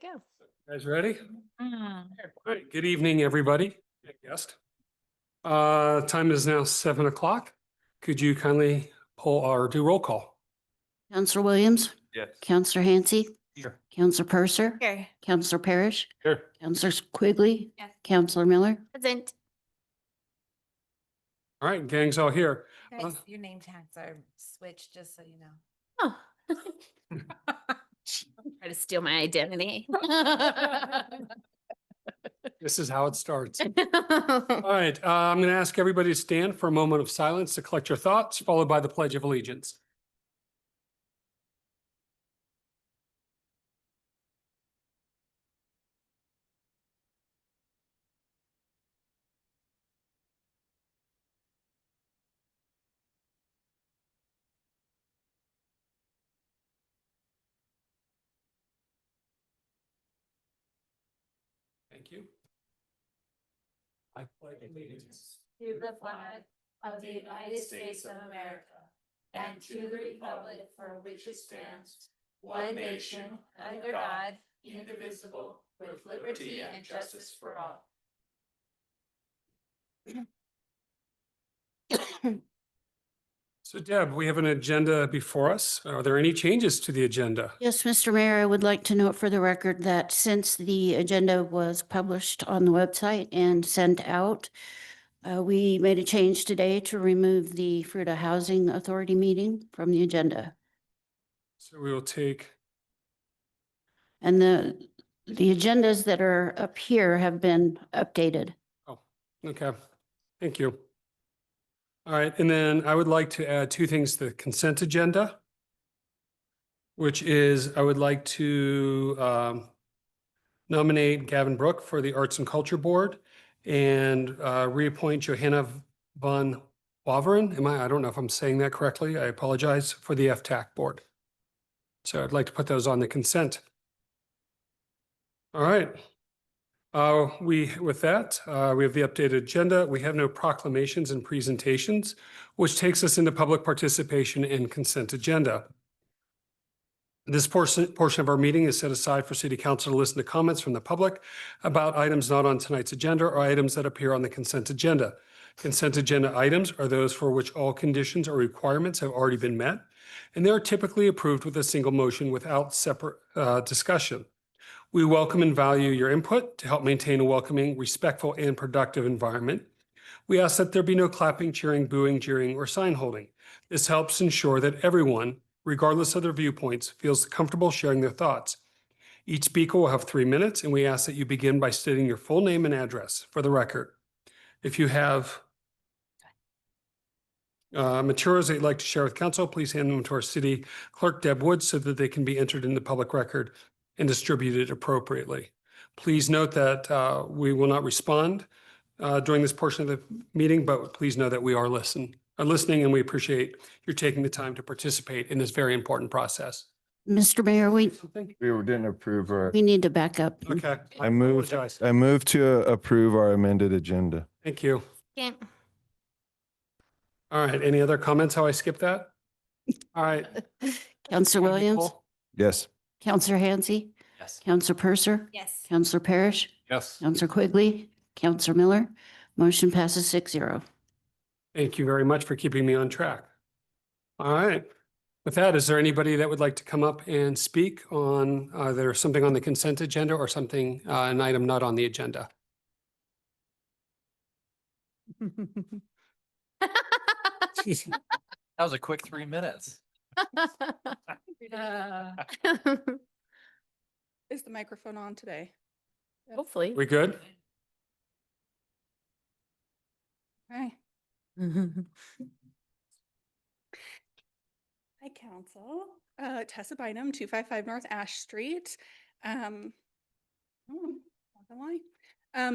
go. Guys ready? Mm. All right, good evening, everybody. Guest. Time is now 7 o'clock. Could you kindly pull or do roll call? Counselor Williams, Yes. Counselor Hancy, Here. Counselor Purser, Here. Counselor Parrish, Here. Counselor Quigley, Yes. Counselor Miller. Present. All right, gang's all here. Guys, your name tags are switched, just so you know. Oh. Try to steal my identity. This is how it starts. All right, I'm going to ask everybody to stand for a moment of silence to collect your thoughts, followed by the Pledge of Allegiance. Thank you. I pledge allegiance To the flag of the United States of America and to the republic for which it stands, one nation, under God, indivisible, with liberty and justice for all. So Deb, we have an agenda before us. Are there any changes to the agenda? Yes, Mr. Mayor, I would like to note for the record that since the agenda was published on the website and sent out, we made a change today to remove the Fruita Housing Authority meeting from the agenda. So we will take, And the agendas that are up here have been updated. okay, thank you. All right, and then I would like to add two things to the consent agenda, which is I would like to nominate Gavin Brook for the Arts and Culture Board and reappoint Johanna von Waveren. I don't know if I'm saying that correctly. I apologize, for the FTAC Board. So I'd like to put those on the consent. All right. With that, we have the updated agenda. We have no proclamations and presentations, which takes us into public participation and consent agenda. This portion of our meeting is set aside for City Council to listen to comments from the public about items not on tonight's agenda or items that appear on the consent agenda. Consent agenda items are those for which all conditions or requirements have already been met, and they are typically approved with a single motion without separate discussion. We welcome and value your input to help maintain a welcoming, respectful, and productive environment. We ask that there be no clapping, cheering, booing, jeering, or sign holding. This helps ensure that everyone, regardless of their viewpoints, feels comfortable sharing their thoughts. Each speaker will have 3 minutes, and we ask that you begin by stating your full name and address for the record. If you have materials that you'd like to share with council, please hand them to our city clerk, Deb Woods, so that they can be entered in the public record and distributed appropriately. Please note that we will not respond during this portion of the meeting, but please know that we are listening, and we appreciate your taking the time to participate in this very important process. Mr. Mayor, we didn't approve our, we need to back up. Okay. I moved to approve our amended agenda. Thank you. Can't. All right. Any other comments how I skipped that? All right. Counselor Williams, Yes. Counselor Hancy, Yes. Counselor Purser, Yes. Counselor Parrish, Yes. Counselor Quigley, Counselor Miller. Motion passes 6-0. Thank you very much for keeping me on track. All right. With that, is there anybody that would like to come up and speak on either something on the consent agenda or something, an item not on the agenda? That was a quick 3 minutes. Is the microphone on today? Hopefully. We good? Hi. Hi, Council. Tessa Bynum, 255 North Ash Street. Not gonna lie.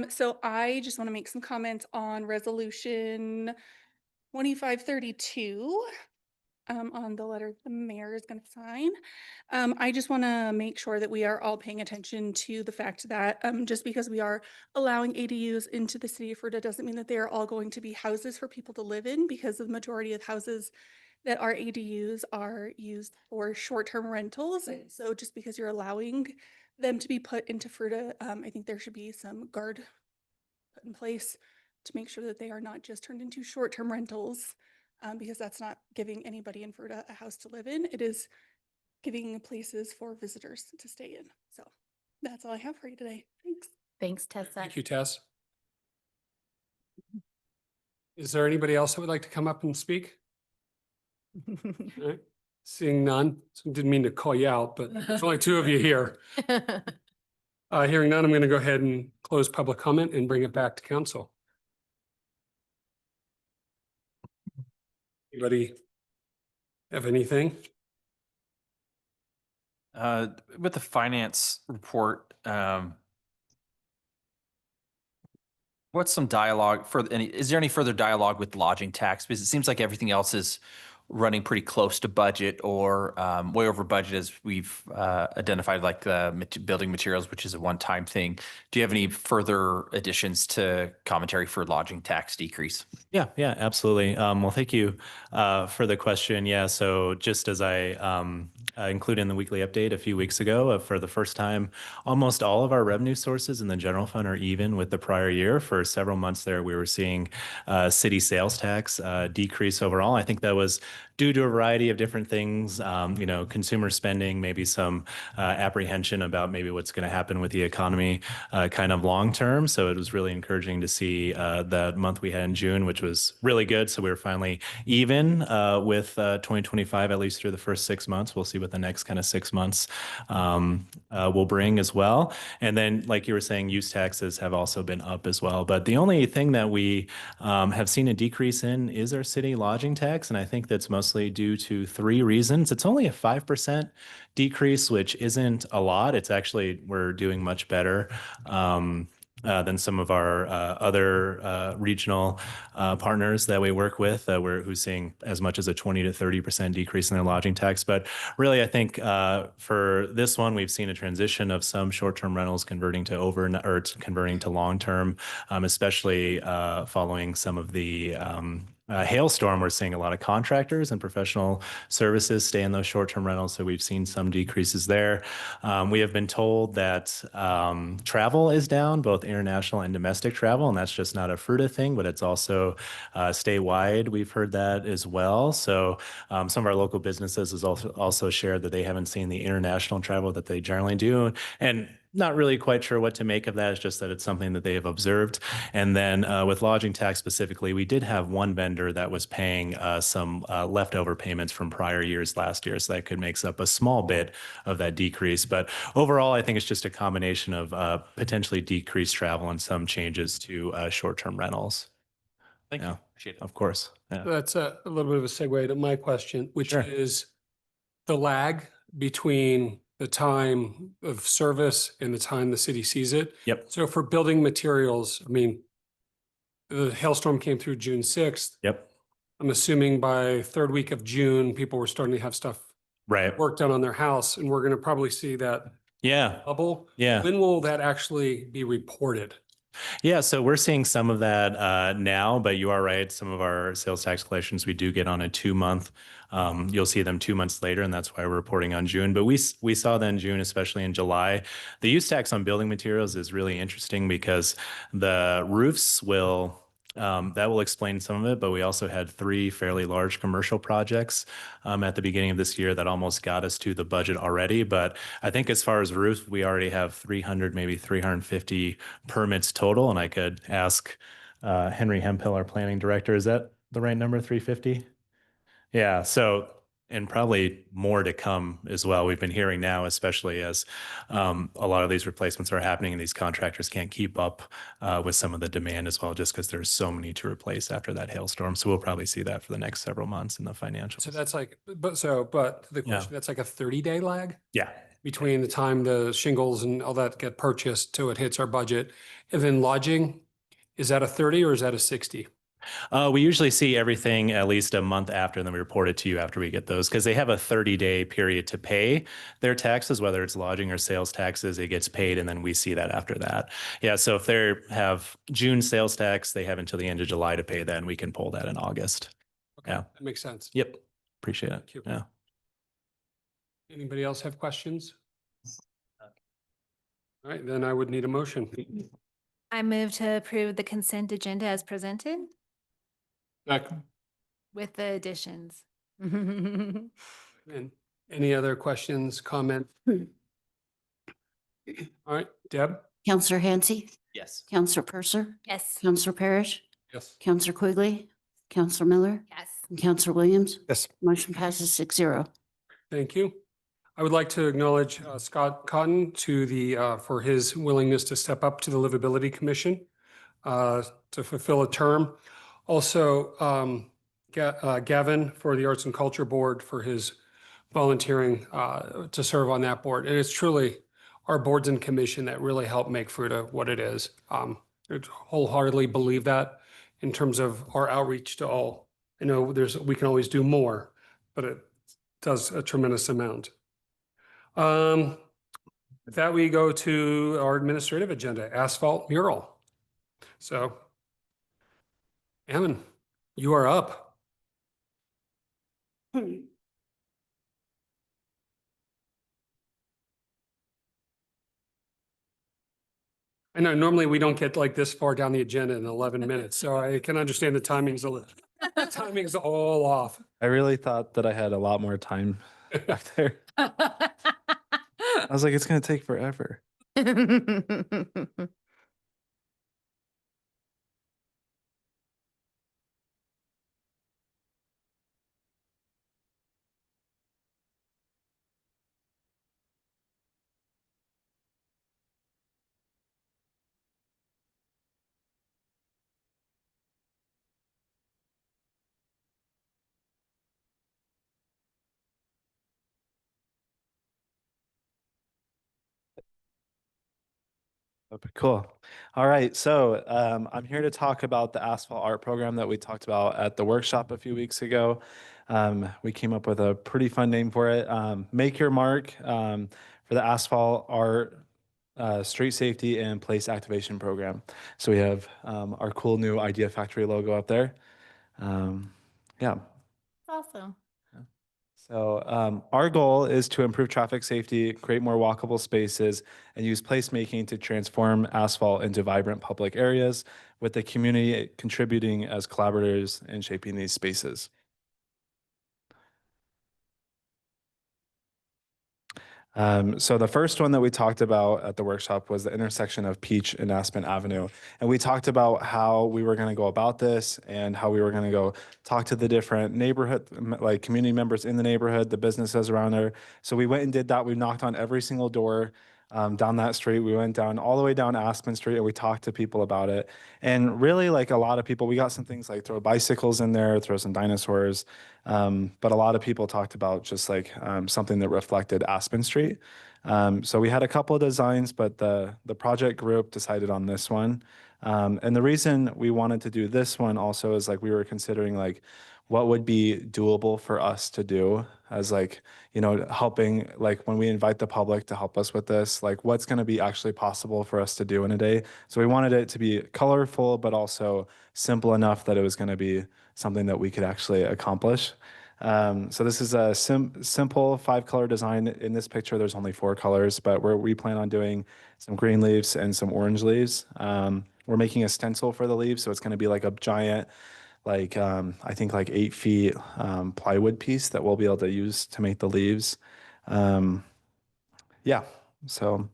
So I just want to make some comments on resolution 2532. On the letter the mayor is going to sign. I just want to make sure that we are all paying attention to the fact that just because we are allowing ADUs into the city of Fruita doesn't mean that they are all going to be houses for people to live in, because the majority of houses that are ADUs are used for short-term rentals. And so just because you're allowing them to be put into Fruita, I think there should be some guard put in place to make sure that they are not just turned into short-term rentals, because that's not giving anybody in Fruita a house to live in. It is giving places for visitors to stay in. So that's all I have for you today. Thanks. Thanks, Tessa. Thank you, Tess. Is there anybody else that would like to come up and speak? All right. Seeing none, so didn't mean to call you out, but there's only two of you here. Hearing none, I'm going to go ahead and close public comment and bring it back to council. Anybody have anything? With the finance report, what's some dialogue is there any further dialogue with lodging tax? Because it seems like everything else is running pretty close to budget or way over budget, as we've identified, like building materials, which is a one-time thing. Do you have any further additions to commentary for lodging tax decrease? Yeah, absolutely. Well, thank you for the question. Yeah, so just as I included in the weekly update a few weeks ago, for the first time, almost all of our revenue sources in the general fund are even with the prior year. For several months there, we were seeing city sales tax decrease overall. I think that was due to a variety of different things, consumer spending, maybe some apprehension about maybe what's going to happen with the economy kind of long term. So it was really encouraging to see that month we had in June, which was really good. So we were finally even with 2025, at least through the first 6 months. We'll see what the next kind of 6 months will bring as well. And then, like you were saying, use taxes have also been up as well. But the only thing that we have seen a decrease in is our city lodging tax. And I think that's mostly due to 3 reasons. It's only a 5% decrease, which isn't a lot. It's actually, we're doing much better than some of our other regional partners that we work with, who's seeing as much as a 20 to 30% decrease in their lodging tax. But really, I think for this one, we've seen a transition of some short-term rentals converting to long-term, especially following some of the hailstorm. We're seeing a lot of contractors and professional services stay in those short-term rentals. So we've seen some decreases there. We have been told that travel is down, both international and domestic travel, and that's just not a Fruita thing, but it's also statewide. We've heard that as well. So some of our local businesses has also shared that they haven't seen the international travel that they generally do. And not really quite sure what to make of that. It's just that it's something that they have observed. And then with lodging tax specifically, we did have one vendor that was paying some leftover payments from prior years last year. So that makes up a small bit of that decrease. But overall, I think it's just a combination of potentially decreased travel and some changes to short-term rentals. Thank you. Appreciate it. Of course. Yeah. That's a little bit of a segue to my question, which Sure. is the lag between the time of service and the time the city sees it. Yep. So for building materials, I mean, the hailstorm came through June 6th. Yep. I'm assuming by third week of June, people were starting to have stuff Right. work done on their house, and we're going to probably see that Yeah. bubble. Yeah. When will that actually be reported? Yeah, so we're seeing some of that now, but you are right. Some of our sales tax collections we do get on a 2-month. You'll see them 2 months later, and that's why we're reporting on June. But we saw that in June, especially in July. The use tax on building materials is really interesting because the roofs will. That will explain some of it, but we also had 3 fairly large commercial projects at the beginning of this year that almost got us to the budget already. But I think as far as roofs, we already have 300, maybe 350 permits total. And I could ask Henry Hemphill, our planning director, is that the right number, 350? Yeah, so, and probably more to come as well. We've been hearing now, especially as a lot of these replacements are happening and these contractors can't keep up with some of the demand as well, just because there's so many to replace after that hailstorm. So we'll probably see that for the next several months in the financials. So that's like, but the question, that's like a 30-day lag Yeah. between the time the shingles and all that get purchased till it hits our budget. And then lodging, is that a 30 or is that a 60? We usually see everything at least a month after, and then we report it to you after we get those, because they have a 30-day period to pay their taxes, whether it's lodging or sales taxes. It gets paid, and then we see that after that. Yeah, so if they have June sales tax, they have until the end of July to pay that, and we can pull that in August. Okay, Yeah. that makes sense. Yep. Appreciate it. Thank you. Yeah. Anybody else have questions? All right, then I would need a motion. I move to approve the consent agenda as presented with the additions. And any other questions, comments? All right, Deb? Counselor Hansi, Yes. Counselor Purser, Yes. Counselor Parrish, Yes. Counselor Quigley, Counselor Miller, Yes. and Counselor Williams. Yes. Motion passes 6-0. Thank you. I would like to acknowledge Scott Cotton to for his willingness to step up to the Livability Commission to fulfill a term. Also, Gavin for the Arts and Culture Board for his volunteering to serve on that board. And it's truly our boards and commission that really help make Fruita what it is. I wholeheartedly believe that in terms of our outreach to all. I know we can always do more, but it does a tremendous amount. With that, we go to our administrative agenda, asphalt mural. So, Ammon, you are up. I know normally we don't get like this far down the agenda in 11 minutes, so I can understand the timing's all off. I really thought that I had a lot more time back there. I was like, it's going to take forever. Okay, cool. All right. So I'm here to talk about the asphalt art program that we talked about at the workshop a few weeks ago. We came up with a pretty fun name for it. Make Your Mark for the asphalt art street safety and place activation program. So we have our cool new Idea Factory logo up there. Yeah. Awesome. So our goal is to improve traffic safety, create more walkable spaces, and use placemaking to transform asphalt into vibrant public areas, with the community contributing as collaborators in shaping these spaces. So the first one that we talked about at the workshop was the intersection of Peach and Aspen Avenue. And we talked about how we were going to go about this and how we were going to go talk to the different neighborhood, like community members in the neighborhood, the businesses around there. So we went and did that. We knocked on every single door down that street. We went down all the way down Aspen Street and we talked to people about it. And really, like a lot of people, we got some things like throw bicycles in there, throw some dinosaurs. But a lot of people talked about just like something that reflected Aspen Street. So we had a couple of designs, but the project group decided on this one. And the reason we wanted to do this one also is like we were considering like what would be doable for us to do as like, you know, helping like when we invite the public to help us with this, like what's going to be actually possible for us to do in a day. So we wanted it to be colorful, but also simple enough that it was going to be something that we could actually accomplish. So this is a simple 5-color design. In this picture, there's only 4 colors, but we plan on doing some green leaves and some orange leaves. We're making a stencil for the leaves, so it's going to be like a giant, like I think like 8 feet plywood piece that we'll be able to use to make the leaves. Yeah, so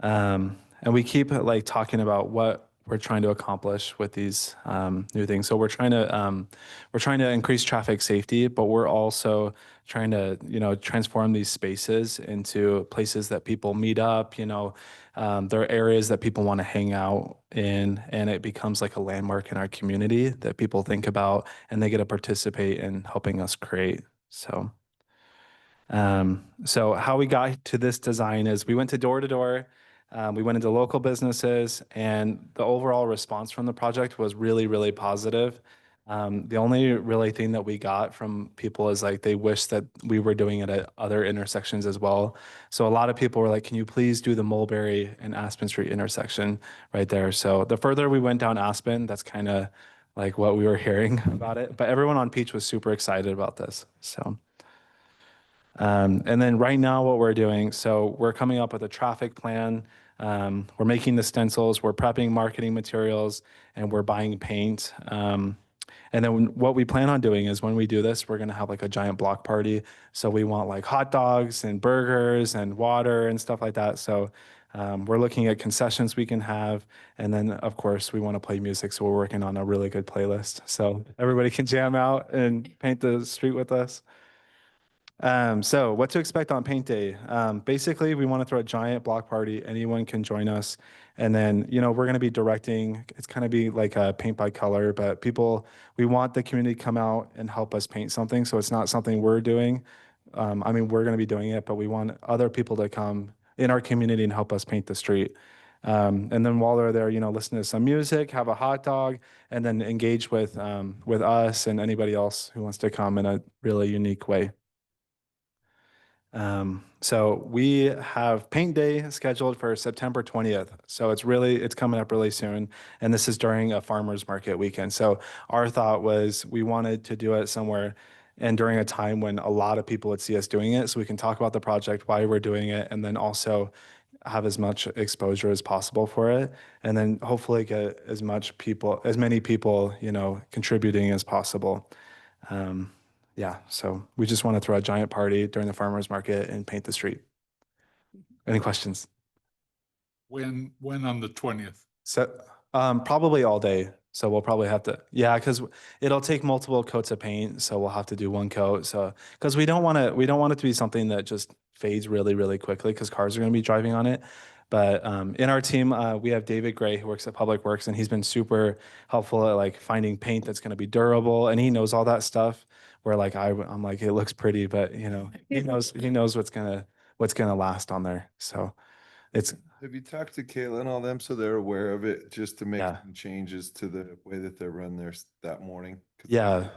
and we keep like talking about what we're trying to accomplish with these new things. So we're trying to increase traffic safety, but we're also trying to, you know, transform these spaces into places that people meet up. You know, there are areas that people want to hang out in, and it becomes like a landmark in our community that people think about, and they get to participate in helping us create. So how we got to this design is we went to door to door. We went into local businesses, and the overall response from the project was really, really positive. The only really thing that we got from people is like they wish that we were doing it at other intersections as well. So a lot of people were like, can you please do the Mulberry and Aspen Street intersection right there? So the further we went down Aspen, that's kind of like what we were hearing about it. But everyone on Peach was super excited about this. So And then right now what we're doing, so we're coming up with a traffic plan. We're making the stencils, we're prepping marketing materials, and we're buying paint. And then what we plan on doing is when we do this, we're going to have like a giant block party. So we want like hot dogs and burgers and water and stuff like that. So we're looking at concessions we can have. And then, of course, we want to play music. So we're working on a really good playlist. So everybody can jam out and paint the street with us. So what to expect on paint day? Basically, we want to throw a giant block party. Anyone can join us. And then, we're going to be directing. It's kind of be like a paint by color, but we want the community to come out and help us paint something. So it's not something we're doing. We're going to be doing it, but we want other people to come in our community and help us paint the street. And then while they're there, listen to some music, have a hot dog, and then engage with us and anybody else who wants to come in a really unique way. So we have paint day scheduled for September 20th. So it's coming up really soon. And this is during a farmer's market weekend. So our thought was we wanted to do it somewhere and during a time when a lot of people would see us doing it. So we can talk about the project, why we're doing it, and then also have as much exposure as possible for it. And then hopefully get as many people, contributing as possible. So we just want to throw a giant party during the farmer's market and paint the street. Any questions? When on the 20th? So probably all day. So we'll probably have to, because it'll take multiple coats of paint. So we'll have to do one coat. So because we don't want it to be something that just fades really, really quickly because cars are going to be driving on it. But in our team, we have David Gray who works at Public Works, and he's been super helpful at like finding paint that's going to be durable, and he knows all that stuff. Where like I'm like, it looks pretty, but he knows what's gonna last on there. So it's Have you talked to Kayla and all them so they're aware of it, just to make Yeah. some changes to the way that they run theirs that morning? 'Cause Yeah.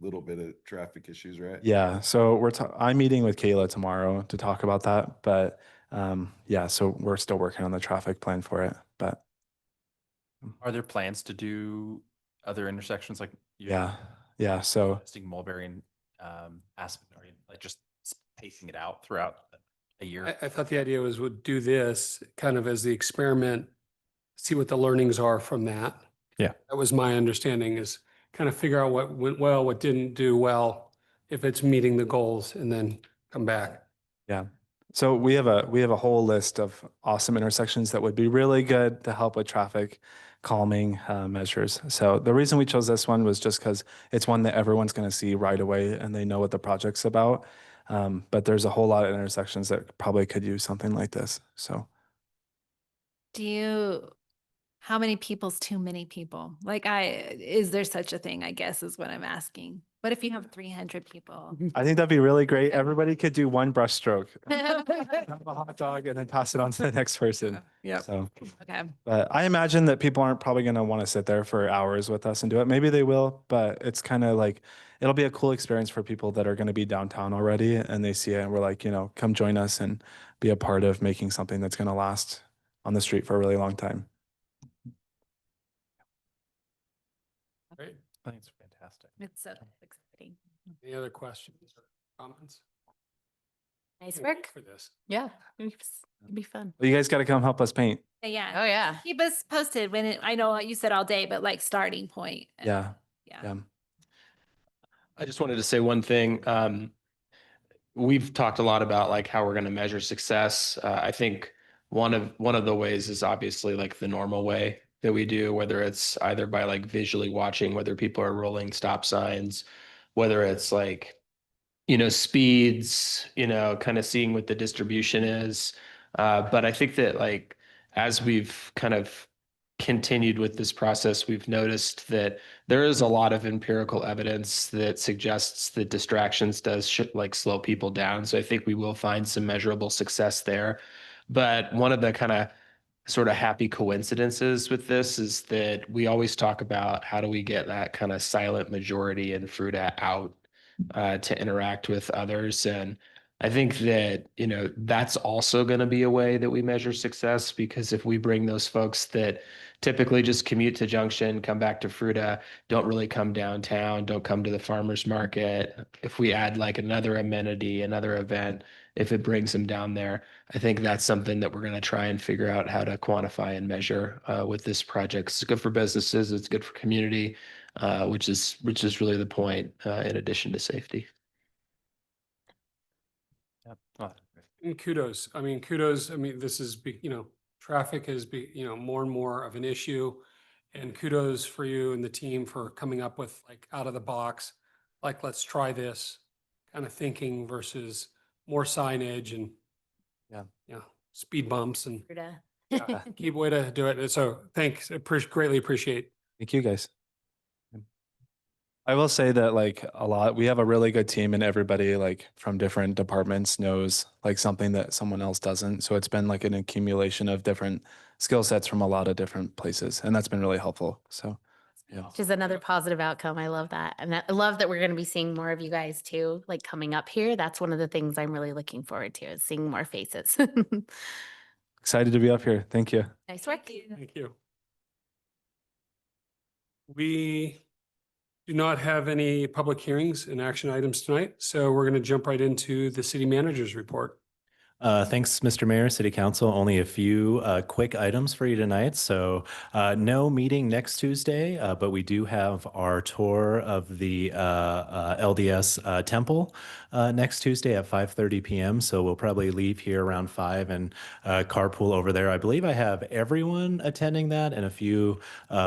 little bit of traffic issues, right? Yeah. So I'm meeting with Kayla tomorrow to talk about that. But so we're still working on the traffic plan for it. But Are there plans to do other intersections like? yeah. So Suggesting Mulberry and Aspen, or like just spacing it out throughout a year? I thought the idea was we'd do this kind of as the experiment, see what the learnings are from that. Yeah. That was my understanding, is kind of figure out what went well, what didn't do well, if it's meeting the goals, and then come back. Yeah. So we have a whole list of awesome intersections that would be really good to help with traffic calming measures. So the reason we chose this one was just because it's one that everyone's going to see right away and they know what the project's about. But there's a whole lot of intersections that probably could use something like this. So How many people's too many people? Is there such a thing, I guess, is what I'm asking. What if you have 300 people? I think that'd be really great. Everybody could do one brush stroke, have a hot dog, and then pass it on to the next person. Yeah. So, Okay. but I imagine that people aren't probably going to want to sit there for hours with us and do it. Maybe they will, but it's kind of like, it'll be a cool experience for people that are going to be downtown already and they see it and we're like, come join us and be a part of making something that's going to last on the street for a really long time. Great. I think it's fantastic. It's so exciting. Any other questions or comments? Nice Can't wait work. for this. Yeah. It'd be fun. Well, you guys got to come help us paint. Yeah. Oh, yeah. Keep us posted I know you said all day, but like starting point. Yeah. Yeah. I just wanted to say one thing. We've talked a lot about like how we're going to measure success. I think one of the ways is obviously like the normal way that we do, whether it's either by like visually watching whether people are rolling stop signs, whether it's like, speeds, kind of seeing what the distribution is. But I think that like as we've kind of continued with this process, we've noticed that there is a lot of empirical evidence that suggests that distractions does like slow people down. So I think we will find some measurable success there. But one of the kind of sort of happy coincidences with this is that we always talk about how do we get that kind of silent majority in Fruita out to interact with others. And I think that, you know, that's also going to be a way that we measure success, because if we bring those folks that typically just commute to Junction, come back to Fruita, don't really come downtown, don't come to the farmer's market, if we add like another amenity, another event, if it brings them down there, I think that's something that we're going to try and figure out how to quantify and measure with this project. It's good for businesses, it's good for community, which is really the point, in addition to safety. And kudos. I mean, kudos. I mean, this is, traffic is, more and more of an issue. And kudos for you and the team for coming up with like out of the box, like, let's try this kind of thinking versus more signage and speed bumps and Fruita. keep way to do it. So thanks. Greatly appreciate. Thank you, guys. I will say that like we have a really good team, and everybody like from different departments knows like something that someone else doesn't. So it's been like an accumulation of different skill sets from a lot of different places, and that's been really helpful. So yeah. Which is another positive outcome. I love that. And I love that we're going to be seeing more of you guys too, like coming up here. That's one of the things I'm really looking forward to, is seeing more faces. Excited to be up here. Thank you. Nice work. Thank you. We do not have any public hearings and action items tonight, so we're going to jump right into the city manager's report. Thanks, Mr. Mayor, City Council. Only a few quick items for you tonight. So no meeting next Tuesday, but we do have our tour of the LDS Temple next Tuesday at 5:30 p.m. So we'll probably leave here around 5 and carpool over there. I believe I have everyone attending that and a few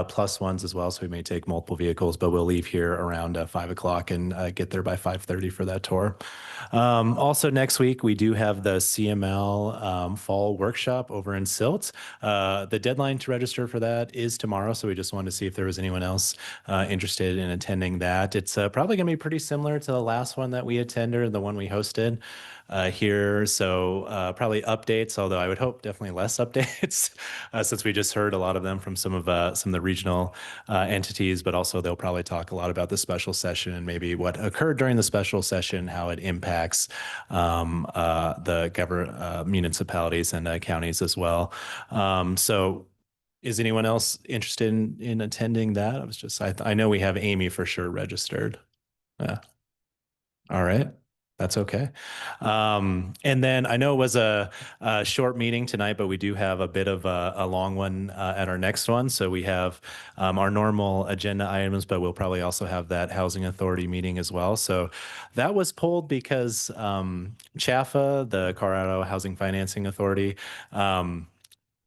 plus ones as well. So we may take multiple vehicles, but we'll leave here around 5 o'clock and get there by 5:30 for that tour. Also next week, we do have the CML fall workshop over in Silt. The deadline to register for that is tomorrow, so we just wanted to see if there was anyone else interested in attending that. It's probably going to be pretty similar to the last one that we attended, the one we hosted here. So probably updates, although I would hope definitely less updates since we just heard a lot of them from some of the regional entities, but also they'll probably talk a lot about the special session and maybe what occurred during the special session, how it impacts the municipalities and counties as well. So is anyone else interested in attending that? I know we have Amy for sure registered. Yeah. All right. That's okay. And then I know it was a short meeting tonight, but we do have a bit of a long one at our next one. So we have our normal agenda items, but we'll probably also have that Housing Authority meeting as well. So that was pulled because CHAFA, the Colorado Housing Financing Authority,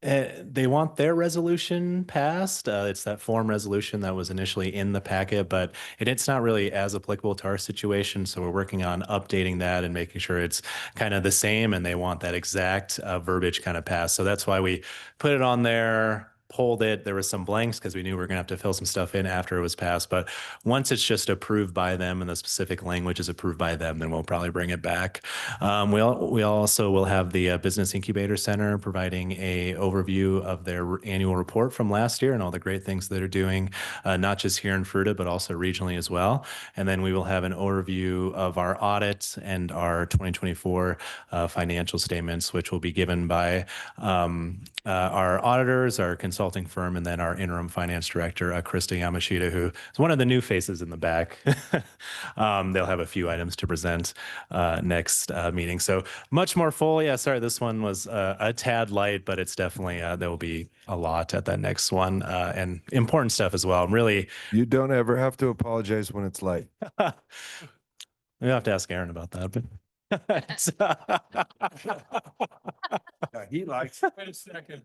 they want their resolution passed. It's that form resolution that was initially in the packet, but it's not really as applicable to our situation. So we're working on updating that and making sure it's kind of the same, and they want that exact verbiage kind of passed. So that's why we put it on there, pulled it. There was some blanks because we knew we were going to have to fill some stuff in after it was passed. But once it's just approved by them and the specific language is approved by them, then we'll probably bring it back. We also will have the Business Incubator Center providing a overview of their annual report from last year and all the great things that they're doing, not just here in Fruita, but also regionally as well. And then we will have an overview of our audit and our 2024 financial statements, which will be given by our auditors, our consulting firm, and then our interim finance director, Krista Yamashita, who is one of the new faces in the back. They'll have a few items to present next meeting. So much more full. Yeah, sorry, this one was a tad light, but it's definitely, there will be a lot at that next one and important stuff as well. Really. You don't ever have to apologize when it's light. We have to ask Aaron about that, but. He likes. Wait a second.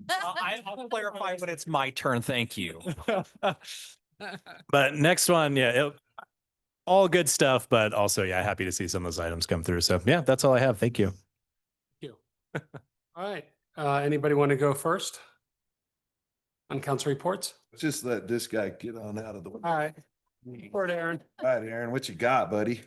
I'll clarify when it's my turn. Thank you. But next one, all good stuff, but also, happy to see some of those items come through. So that's all I have. Thank you. Thank you. All right. Anybody want to go first on council reports? Let's just let this guy get on out of the way. All right. Report, Aaron. All right, Aaron, what you got, buddy?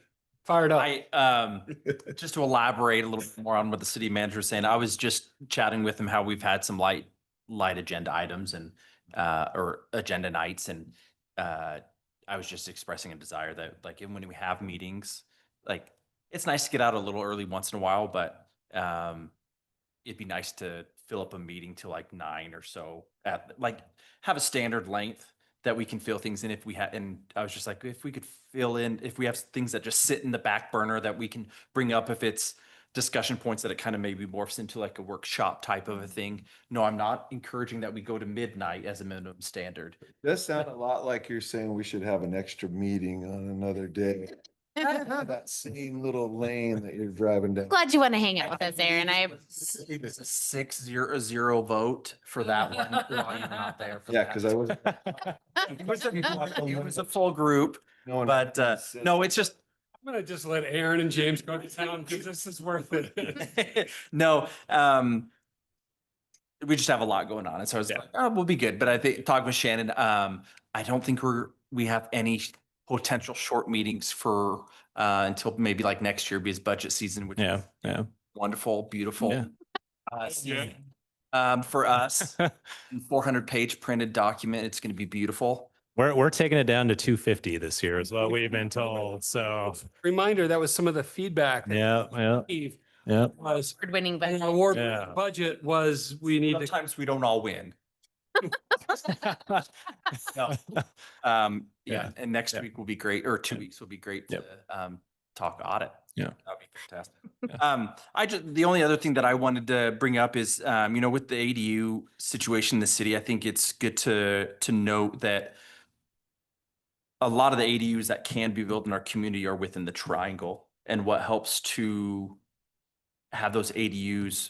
Fired up. Just to elaborate a little bit more on what the city manager was saying, I was just chatting with him how we've had some light agenda items and or agenda nights, and I was just expressing a desire that, like, when we have meetings, like, it's nice to get out a little early once in a while, but it'd be nice to fill up a meeting till like 9 or so at like have a standard length that we can fill things in if we had. And I was just like, if we could fill in, if we have things that just sit in the back burner that we can bring up, if it's discussion points that it kind of maybe morphs into like a workshop type of a thing. No, I'm not encouraging that we go to midnight as a minimum standard. Does sound a lot like you're saying we should have an extra meeting on another day. That same little lane that you're driving down. Glad you want to hang out with us, Aaron. It's a 6-0 vote for that one while you're not there. For Yeah, that. because I was. It was a full group, No one- but no, it's just, I'm gonna just let Aaron and James go to town because this is worth it. no, we just have a lot going on. And so I was like, oh, we'll be good. But I think talking with Shannon, I don't think we have any potential short meetings for until maybe like next year because budget season, which is wonderful, beautiful. For us, 400-page printed document. It's going to be beautiful. We're taking it down to 250 this year is what we've been told. So Reminder, that was some of the feedback. that Steve Was Award-winning, and but our award Yeah. budget was we need to. Sometimes we don't all win. No. Yeah, and next week will be great, or 2 weeks will be great to talk audit. Yeah. That'd be fantastic. The only other thing that I wanted to bring up is, with the ADU situation in the city, I think it's good to note that a lot of the ADUs that can be built in our community are within the triangle. And what helps to have those ADUs,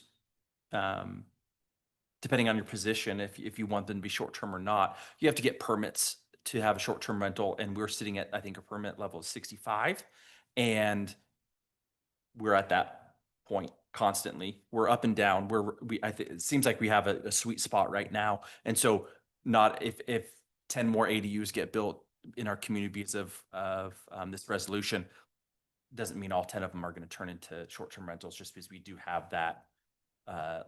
depending on your position, if you want them to be short-term or not, you have to get permits to have a short-term rental. And we're sitting at, I think, a permit level of 65. And we're at that point constantly. We're up and down. It seems like we have a sweet spot right now. And so not if 10 more ADUs get built in our community because of this resolution, doesn't mean all 10 of them are going to turn into short-term rentals, just because we do have that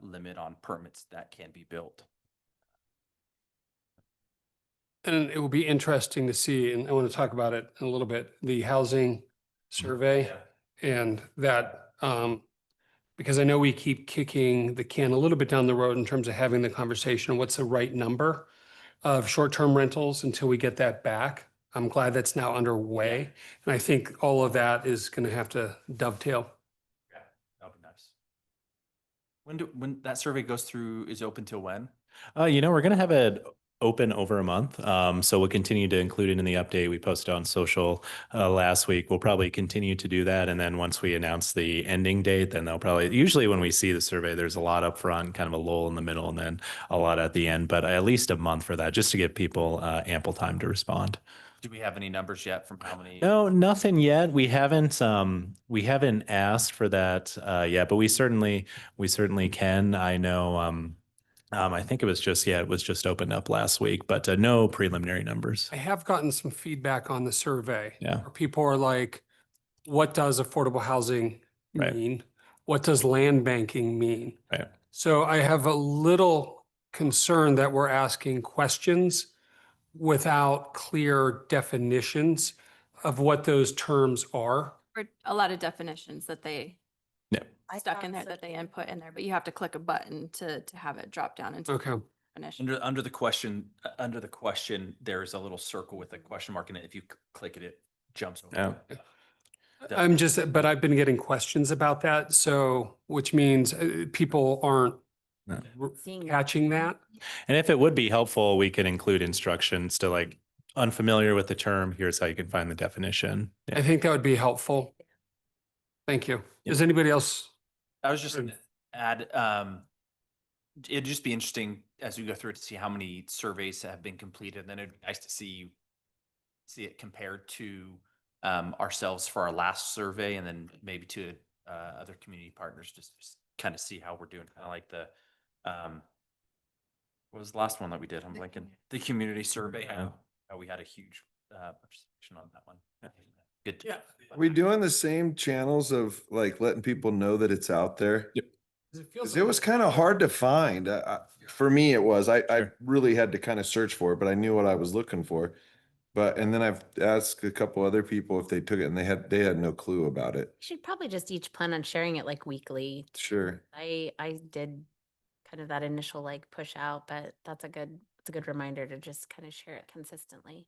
limit on permits that can be built. And it will be interesting to see, and I want to talk about it in a little bit, the housing survey and that, because I know we keep kicking the can a little bit down the road in terms of having the conversation on what's the right number of short-term rentals until we get that back. I'm glad that's now underway. And I think all of that is going to have to dovetail. Yeah, that'll be nice. When that survey goes through, is open till when? we're going to have it open over a month. So we'll continue to include it in the update we posted on social last week. We'll probably continue to do that. And then once we announce the ending date, then they'll usually when we see the survey, there's a lot up front, kind of a lull in the middle, and then a lot at the end, but at least a month for that, just to give people ample time to respond. Do we have any numbers yet from how many? No, nothing yet. We haven't asked for that yet, but we certainly can. I know, I think it was just opened up last week, but no preliminary numbers. I have gotten some feedback on the survey. Yeah. Where people are like, what does affordable housing Right. mean? What does land banking mean? Right. So I have a little concern that we're asking questions without clear definitions of what those terms are. Or a lot of definitions that they I stuck thought in there so. that they input in there, but you have to click a button to have it drop down into Okay. definition. Under the question, there is a little circle with a question mark in it. If you click it, it jumps over. Yeah. But I've been getting questions about that. So, which means people aren't seeing catching that. And if it would be helpful, we could include instructions to like unfamiliar with the term. Here's how you can find the definition. I think that would be helpful. Thank you. Does anybody else? I was just going to add, it'd just be interesting as we go through it to see how many surveys have been completed. And then it'd be nice to see it compared to ourselves for our last survey, and then maybe to other community partners, just kind of see how we're doing. Kind of like the, what was the last one that we did? I'm blanking. The community survey. How we had a huge participation on that one. Good. Yeah. Are we doing the same channels of like letting people know that it's out there? Yep. 'Cause it was kind of hard to find. For me, it was. I really had to kind of search for it, but I knew what I was looking for. But, and then I've asked a couple other people if they took it and they had no clue about it. Should probably just each plan on sharing it like weekly. Sure. I did kind of that initial like push out, but it's a good reminder to just kind of share it consistently.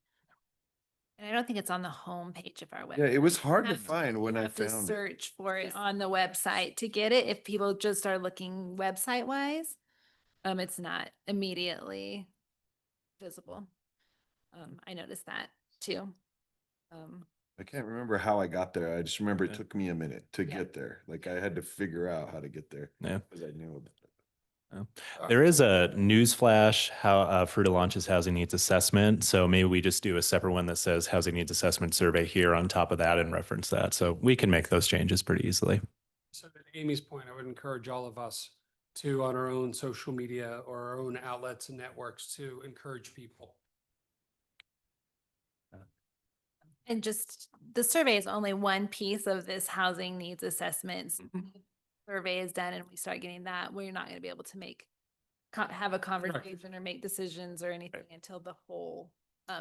And I don't think it's on the home page of our website. Yeah, it was hard to Have find when you I have to found it. search for it on the website to get it. If people just are looking website wise, it's not immediately visible. I noticed that too. I can't remember how I got there. I just remember it Yeah. took me a minute to Yeah. get there. Like I had to figure out how to get there. Yeah. Because I knew about it. There is a news flash how Fruita launches housing needs assessment. So maybe we just do a separate one that says housing needs assessment survey here on top of that and reference that. So we can make those changes pretty easily. So to Amy's point, I would encourage all of us to, on our own social media or our own outlets and networks, to encourage people. And just the survey is only one piece of this housing needs assessments. Survey is done and we start getting that, we're not gonna be able to have a conversation or make decisions or anything until the whole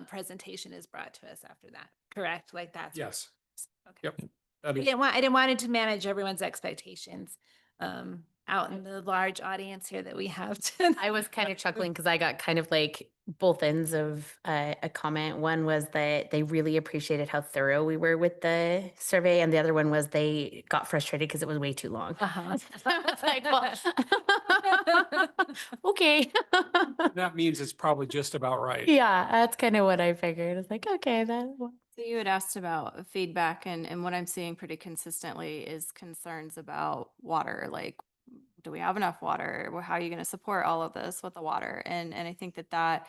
presentation is brought to us after that. Correct? Like that's. Yes. Okay. Yep. I didn't want it to manage everyone's expectations out in the large audience here that we have. I was kind of chuckling because I got kind of like both ends of a comment. One was that they really appreciated how thorough we were with the survey, and the other one was they got frustrated because it was way too long. Uh-huh. I was like, well, okay. That means it's probably just about right. Yeah, that's kind of what I figured. It's like, okay, that. So you had asked about feedback and what I'm seeing pretty consistently is concerns about water, like, do we have enough water? How are you going to support all of this with the water? And I think that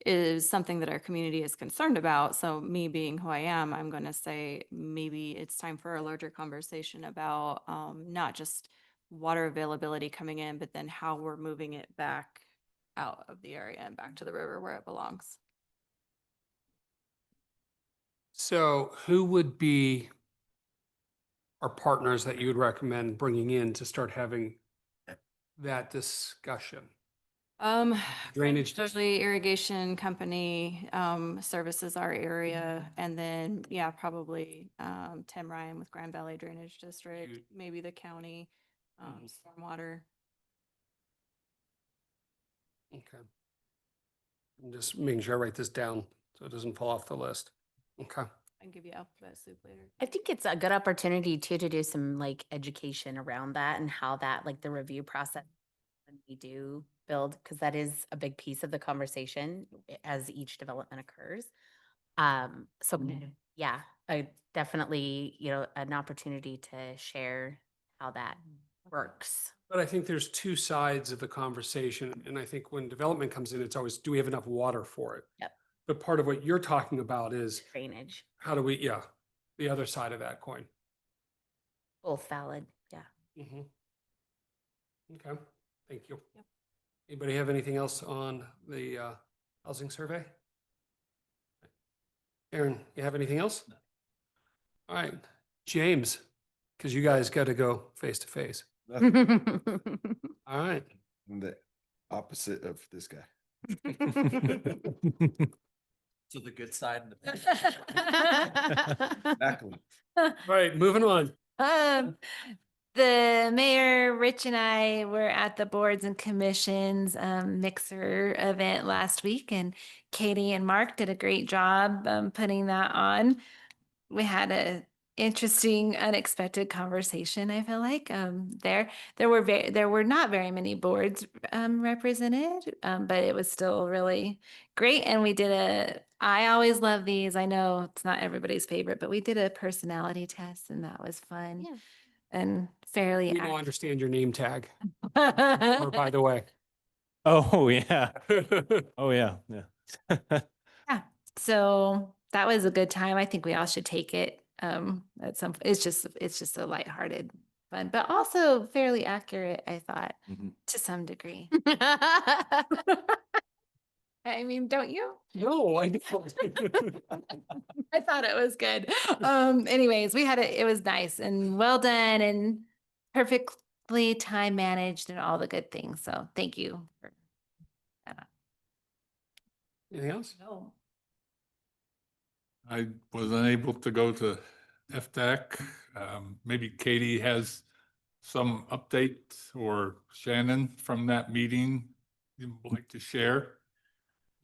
is something that our community is concerned about. So me being who I am, I'm going to say maybe it's time for a larger conversation about not just water availability coming in, but then how we're moving it back out of the area and back to the river where it belongs. So who would be our partners that you would recommend bringing in to start having that discussion? Drainage. Usually irrigation company, services our area, and then, yeah, probably, Tim Ryan with Grand Valley Drainage District, maybe the county, stormwater. Okay. I'm just making sure I write this down so it doesn't fall off the list. Okay. I can give you alphabet soup later. I think it's a good opportunity too to do some like education around that and how that like the review process when we do build, because that is a big piece of the conversation as each development occurs. So yeah, I definitely, an opportunity to share how that works. But I think there's two sides of the conversation. And I think when development comes in, it's always, do we have enough water for it? Yep. But part of what you're talking about is Drainage, how do we, the other side of that coin. both valid. Yeah. Mhm. Okay, thank you. Yep. Anybody have anything else on the housing survey? Aaron, you have anything else? No. All right, James, because you guys got to go face to face. All right. I'm the opposite of this guy. So the good side and the Exactly. All right, moving on. The mayor, Rich, and I were at the boards and commissions mixer event last week, and Katie and Mark did a great job putting that on. We had a interesting, unexpected conversation. I feel like there were not very many boards represented, but it was still really great. And we did I always love these. I know it's not everybody's favorite, but we did a personality test, and that was fun. Yeah. And fairly We now accurate. understand your name tag, or by the way. Oh, yeah. Oh, yeah. Yeah. Yeah. So that was a good time. I think we all should take it. At some, it's just a lighthearted fun, but also fairly accurate, I thought, to some degree. I mean, don't you? No, I don't. I thought it was good. Anyways, it was nice and well done and perfectly time managed and all the good things. So thank you for that. Anything else? No. I was unable to go to FDAC. Maybe Katie has some update, or Shannon from that meeting you'd like to share.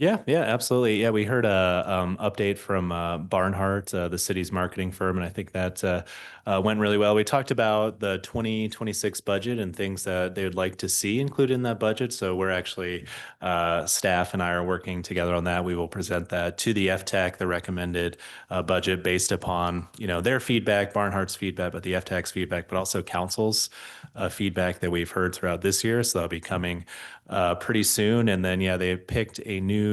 Yeah, yeah, absolutely. Yeah, we heard a update from Barnhart, the city's marketing firm, and I think that went really well. We talked about the 2026 budget and things that they would like to see included in that budget. So we're actually, staff and I are working together on that. We will present that to the FTAC, the recommended budget based upon, their feedback, Barnhart's feedback, but the FTAC's feedback, but also council's feedback that we've heard throughout this year. So that'll be coming pretty soon. And then, yeah, they picked a new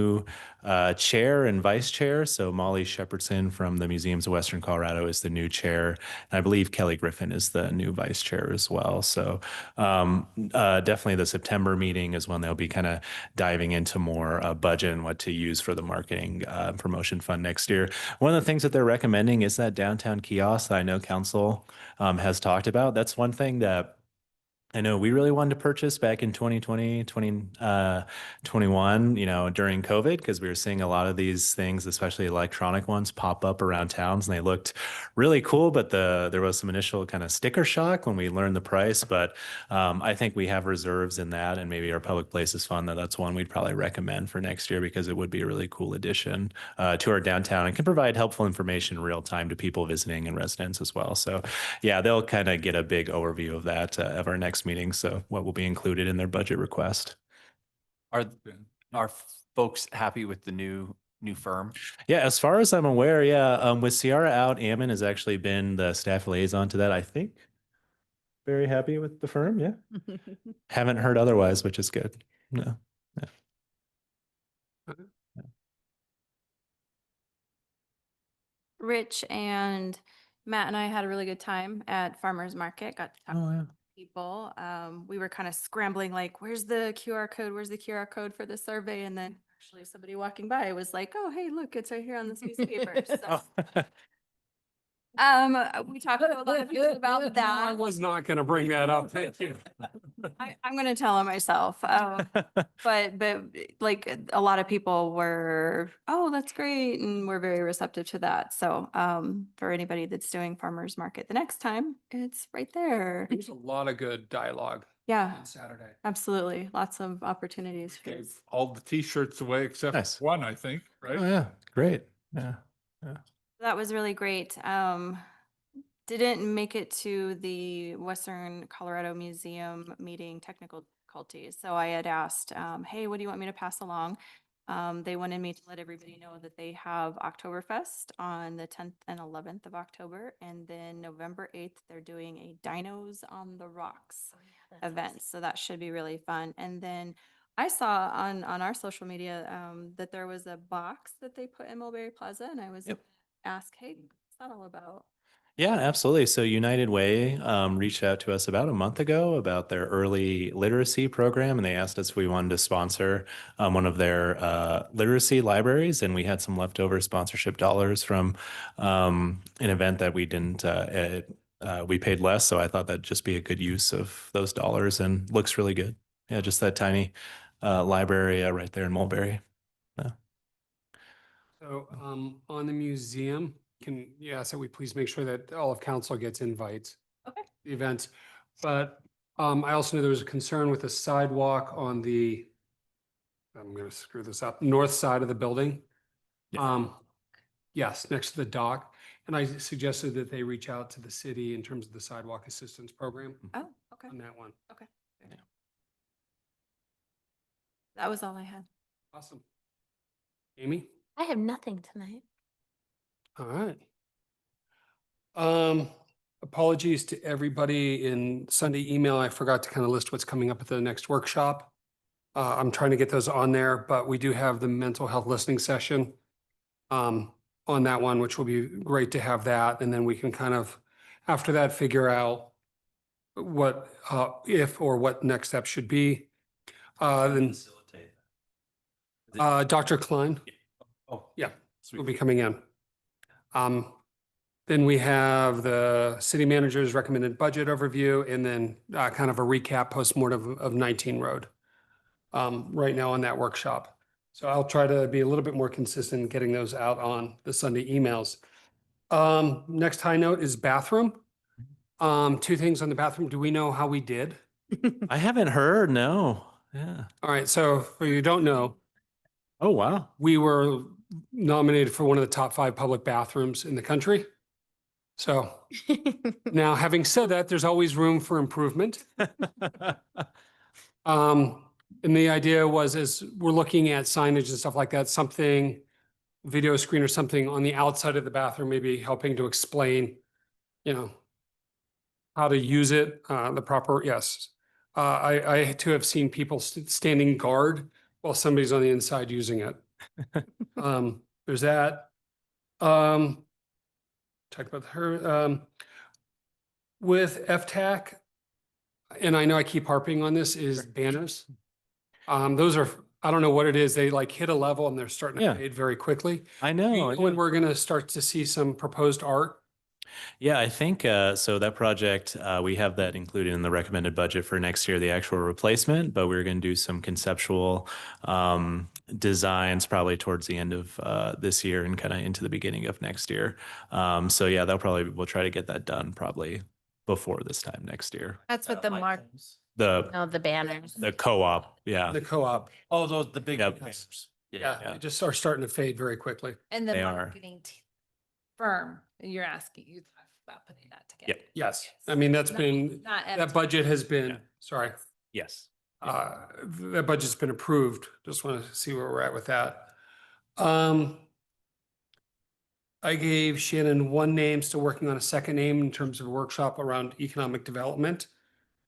chair and vice chair. So Molly Shepherdson from the Museums of Western Colorado is the new chair. And I believe Kelly Griffin is the new vice chair as well. So definitely the September meeting is when they'll be kind of diving into more budget and what to use for the marketing promotion fund next year. One of the things that they're recommending is that downtown kiosk that I know council has talked about. That's one thing that I know we really wanted to purchase back in 2020, 2021, during COVID, because we were seeing a lot of these things, especially electronic ones, pop up around towns, and they looked really cool. But there was some initial kind of sticker shock when we learned the price. But I think we have reserves in that, and maybe our public places fund that's one we'd probably recommend for next year, because it would be a really cool addition to our downtown and can provide helpful information in real time to people visiting and residents as well. So yeah, they'll kind of get a big overview of that of our next meeting. So what will be included in their budget request. Are folks happy with the new firm? Yeah, as far as I'm aware, yeah. With Ciara out, Ammon has actually been the staff liaison to that. I think very happy with the firm. Yeah. Haven't heard otherwise, which is good. No. Yeah. Rich and Matt and I had a really good time at Farmers Market, got to talk Oh, yeah. to people. We were kind of scrambling, like, where's the QR code? Where's the QR code for the survey? And then actually somebody walking by was like, oh, hey, look, it's right here on this piece of paper. So, we talked to a lot of people about I that. was not going to bring that up. Thank you. I'm going to tell him myself. But like a lot of people were, oh, that's great. And we're very receptive to that. So for anybody that's doing farmers market the next time, it's right there. There's a lot of good dialogue Yeah, on Saturday. absolutely. Lots of opportunities. For Gave all the t-shirts away except Nice. one, I think, right? Oh, yeah. Great. Yeah. That was really great. Didn't make it to the Western Colorado Museum meeting, technical difficulties. So I had asked, hey, what do you want me to pass along? They wanted me to let everybody know that they have Oktoberfest on the 10th and 11th of October. And then November 8th, they're doing a Dinos on the Rocks event. So that should be really fun. And then I saw on our social media that there was a box that they put in Mulberry Plaza. And I was asked, hey, what's that all about? Yeah, absolutely. So United Way reached out to us about a month ago about their early literacy program, and they asked us if we wanted to sponsor one of their literacy libraries, and we had some leftover sponsorship dollars from an event that we didn't. We paid less, so I thought that'd just be a good use of those dollars, and looks really good. Yeah, just that tiny library right there in Mulberry. Yeah. So on the museum, can you ask that we please make sure that all of council gets invites? Okay. The events, but I also know there was a concern with the sidewalk on the, I'm going to screw this up, north side of the building. Yeah. Yes, next to the dock. And I suggested that they reach out to the city in terms of the sidewalk assistance program Oh, okay. on that one. Okay. That was all I had. Awesome. Amy? I have nothing tonight. All right. Apologies to everybody in Sunday email. I forgot to kind of list what's coming up at the next workshop. I'm trying to get those on there, but we do have the mental health listening session on that one, which will be great to have that. And then we can kind of, after that, figure out what, if or what next steps should be. Then Dr. Klein. Oh, Yeah, will be coming in. Then we have the city manager's recommended budget overview, and then kind of a recap postmortem of 19 Road right now on that workshop. So I'll try to be a little bit more consistent in getting those out on the Sunday emails. Next high note is bathroom. Two things on the bathroom. Do we know how we did? I haven't heard, no. Yeah. All right, so for you who don't know, Oh, wow. we were nominated for one of the top 5 public bathrooms in the country. So now, having said that, there's always room for improvement. And the idea was, as we're looking at signage and stuff like that, something, video screen or something on the outside of the bathroom, maybe helping to explain, how to use it, the proper, yes. I too have seen people standing guard while somebody's on the inside using it. There's that. Talk about her, with FTAC, and I know I keep harping on this, is banners. Those are, I don't know what it is. They like hit a level and they're starting to Yeah. fade very quickly. I Do you know. know when we're gonna start to see some proposed art? Yeah, I think so. That project, we have that included in the recommended budget for next year, the actual replacement, but we're going to do some conceptual designs probably towards the end of this year and kind of into the beginning of next year. So yeah, we'll try to get that done probably before this time next year. That's what the mark. No, the banners. The co-op, yeah. The co-op. Oh, the big Yep. banners. Yeah, Yeah. they just are starting to fade very quickly. And the They are. marketing firm, you're asking, you talked about putting that together. Yep. Yes, I mean, that's been, Not that budget has been, Yeah. sorry, Yes. that budget's been approved. Just want to see where we're at with that. I gave Shannon one name, still working on a second name in terms of a workshop around economic development.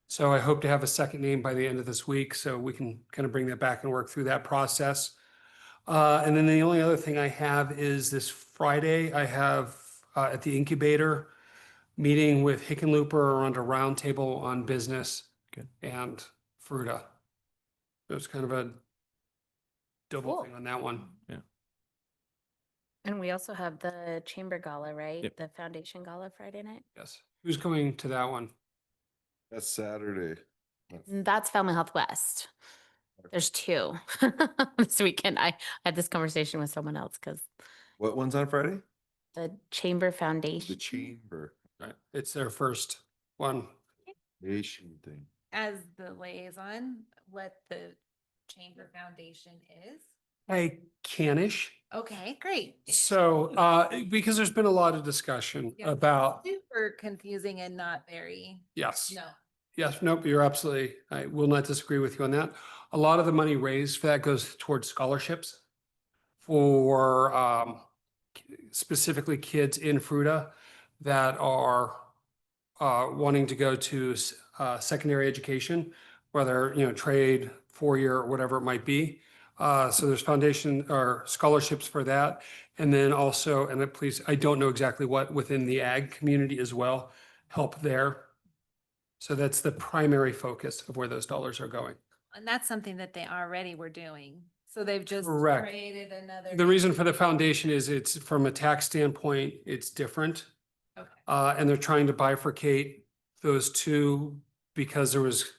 So I hope to have a second name by the end of this week, so we can kind of bring that back and work through that process. And then the only other thing I have is this Friday, I have at the incubator meeting with Hickenlooper around a roundtable on business. Good. And Fruita. It was kind of a double Cool. thing on that one. And we also have the Chamber Gala, right? Yep. The Foundation Gala Friday night. Yes. Who's going to that one? That's Saturday. That's Family Health West. There's 2 this weekend. I had this conversation with someone else because What one's on Friday? the Chamber The Foundation. chamber Right. It's their first one. nation thing. As the liaison, what the Chamber Foundation is. Hey, Canish. Okay, great. So, because there's been a lot of discussion Yeah. about, Super confusing and not very, yes. no. Yes, nope, you're absolutely, I will not disagree with you on that. A lot of the money raised for that goes towards scholarships for specifically kids in Fruita that are wanting to go to secondary education, whether, trade, 4-year, or whatever it might be. So there's foundation or scholarships for that. And then also, and please, I don't know exactly what within the ag community as well, help there. So that's the primary focus of where those dollars are going. And that's something that they already were doing. So they've just Correct. created another. The reason for the foundation is it's from a tax standpoint, it's different. Okay. And they're trying to bifurcate those two because there was,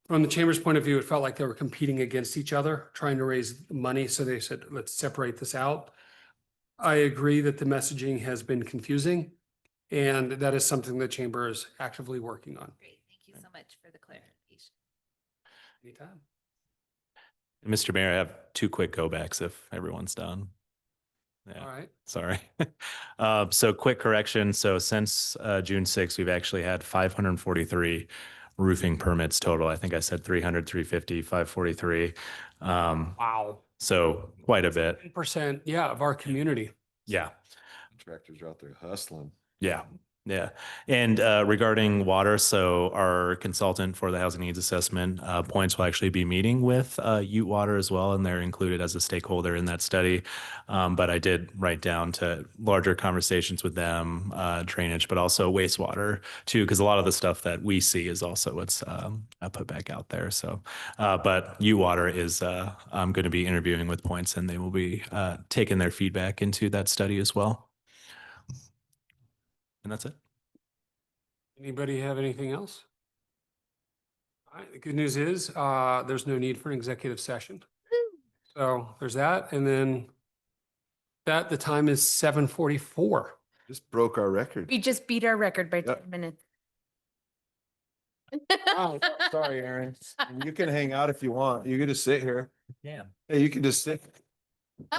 from the chamber's point of view, it felt like they were competing against each other, trying to raise money. So they said, let's separate this out. I agree that the messaging has been confusing, and that is something the chamber is actively working on. Great. Thank you so much for the clarification. Anytime. Mr. Mayor, I have 2 quick go backs if everyone's done. Yeah. All right. Sorry. So quick correction. So since June 6th, we've actually had 543 roofing permits total. I think I said 300, 350, 543. Wow. So quite a bit. 10%, yeah, of our community. Yeah. Contractors are out there hustling. Yeah. Yeah. And regarding water, so our consultant for the housing needs assessment points will actually be meeting with Ute Water as well, and they're included as a stakeholder in that study. But I did write down to larger conversations with them, drainage, but also wastewater too, because a lot of the stuff that we see is also what's put back out there. So, but Ute Water is I'm going to be interviewing with points, and they will be taking their feedback into that study as well. And that's it. Anybody have anything else? All right, the good news is, there's no need for an executive session. So there's that. And then the time is 7:44. Just broke our record. We just beat our record by Yep. 10 minutes. Oh, sorry, Aaron. You can hang out if you want. You can just sit here. Yeah. Hey, you can just sit.